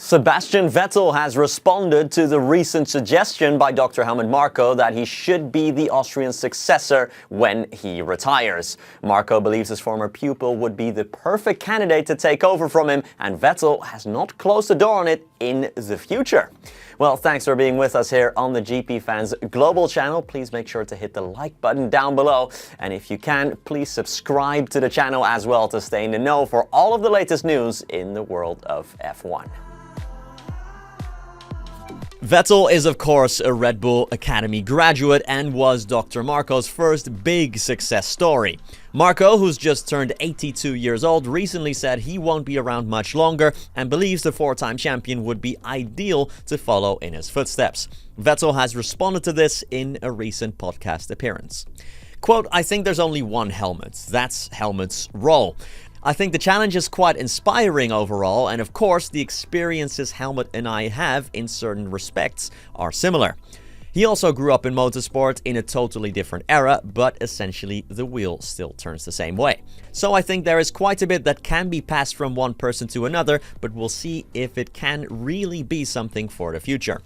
Sebastian Vettel has responded to the recent suggestion by Dr Helmut Marko that he should be the Austrian successor when he retires. Marko believes his former pupil would be the perfect candidate to take over from him, and Vettel has not closed the door on it in the future. Well, thanks for being with us here on the GPFans Global channel. Please make sure to hit the like button down below, and if you can, please subscribe to the channel as well to stay in the know for all of the latest news in the world of F1. Vettel is of course a Red Bull Academy graduate and was Dr. Marko's first big success story. Marko, who's just turned 82 years old, recently said he won't be around much longer and believes the four-time champion would be ideal to follow in his footsteps. Vettel has responded to this in a recent podcast appearance. Quote, "I think there's only one Helmut. That's Helmut's role. I think the challenge is quite inspiring overall, and of course the experiences Helmut and I have in certain respects are similar. He also grew up in motorsport in a totally different era, but essentially the wheel still turns the same way. So I think there is quite a bit that can be passed from one person to another, but we'll see if it can really be something for the future.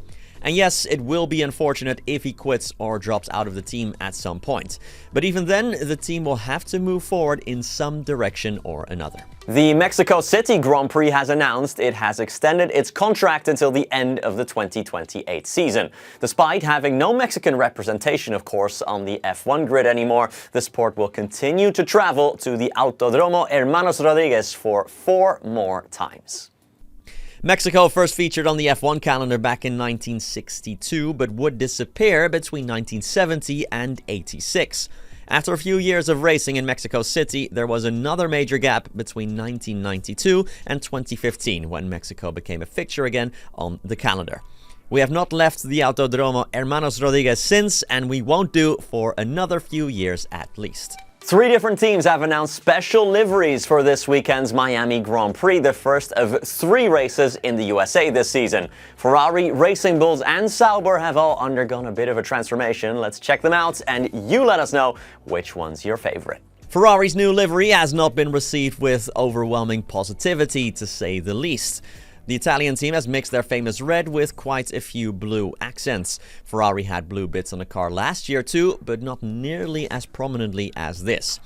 And yes, it will be unfortunate if he quits or drops out of the team at some point. But even then, the team will have to move forward in some direction or another." The Mexico City Grand Prix has announced it has extended its contract until the end of the 2028 season. Despite having no Mexican representation, of course, on the F1 grid anymore, the sport will continue to travel to the Autodromo Hermanos Rodriguez for 4 more times. Mexico first featured on the F1 calendar back in 1962, but would disappear between 1970 and 86. After a few years of racing in Mexico City, there was another major gap between 1992 and 2015, when Mexico became a fixture again on the calendar. We have not left the Autodromo Hermanos Rodriguez since, and we won't do for another few years at least. 3 different teams have announced special liveries for this weekend's Miami Grand Prix, the first of 3 races in the USA this season. Ferrari, Racing Bulls and Sauber have all undergone a bit of a transformation. Let's check them out and you let us know which one's your favorite. Ferrari's new livery has not been received with overwhelming positivity, to say the least. The Italian team has mixed their famous red with quite a few blue accents. Ferrari had blue bits on the car last year too, but not nearly as prominently as this.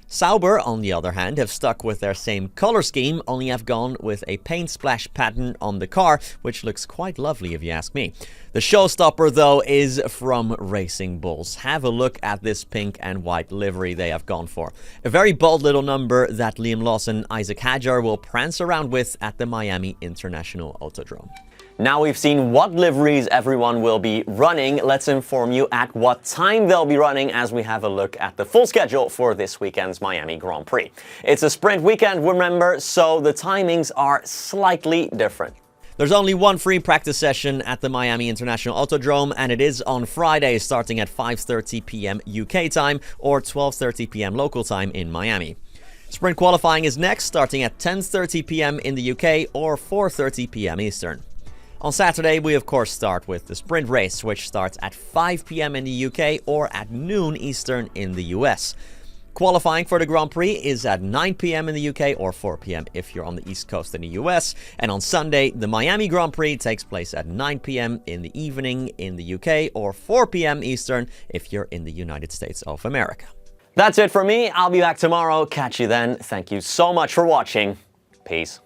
Sauber, on the other hand, have stuck with their same color scheme, only have gone with a paint splash pattern on the car, which looks quite lovely if you ask me. The showstopper, though, is from Racing Bulls. Have a look at this pink and white livery they have gone for. A very bold little number that Liam Lawson and Isaac Hadjar will prance around with at the Miami International Autodrome. Now we've seen what liveries everyone will be running, let's inform you at what time they'll be running as we have a look at the full schedule for this weekend's Miami Grand Prix. It's a sprint weekend, remember, so the timings are slightly different. There's only one free practice session at the Miami International Autodrome, and it is on Friday starting at 5:30 p.m. UK time or 12:30 p.m. local time in Miami. Sprint qualifying is next, starting at 10:30 p.m. in the UK or 4:30 p.m. Eastern. On Saturday, we of course start with the sprint race, which starts at 5 p.m. in the UK or at noon Eastern in the US. Qualifying for the Grand Prix is at 9 p.m. in the UK or 4 p.m. if you're on the East Coast in the US. And on Sunday, the Miami Grand Prix takes place at 9 p.m. in the evening in the UK or 4 p.m. Eastern if you're in the United States of America. That's it for me. I'll be back tomorrow. Catch you then. Thank you so much for watching. Peace.